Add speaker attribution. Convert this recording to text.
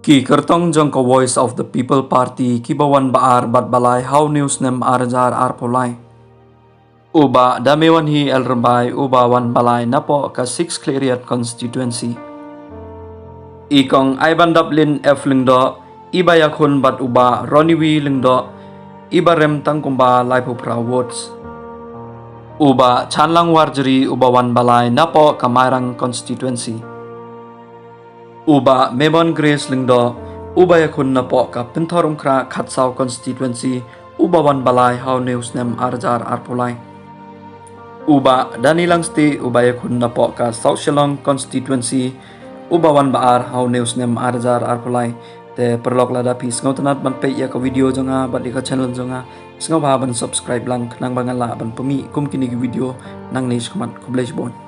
Speaker 1: Kyrtong jong ka Voice of the People Party Kibawan baar bat balay how news Snem arjar arpolay. Uba damewan hi elrabay uba wan balay napo ka 6 Cleriot constituency. Ikong ay bandap lin F lingdo iba yakun bat uba Roniwi lingdo iba rem tangkumba laipupra votes. Uba chanlang warjeri uba wan balay napo ka Mairang constituency. Uba Memon Grace lingdo uba yakun napo ka Pinthorumkra Khatsao constituency uba wan balay how news Snem arjar arpolay. Uba danilang sti uba yakun napo ka South Shillong constituency uba wan baar how news Snem arjar arpolay. Te perlok lada pis ngau tanat ban pe ya ka video jonga bat ka channel jonga ngau ba ban subscribe lang nang bangala ban pemi kum kini video nang nish khamat kublej bon.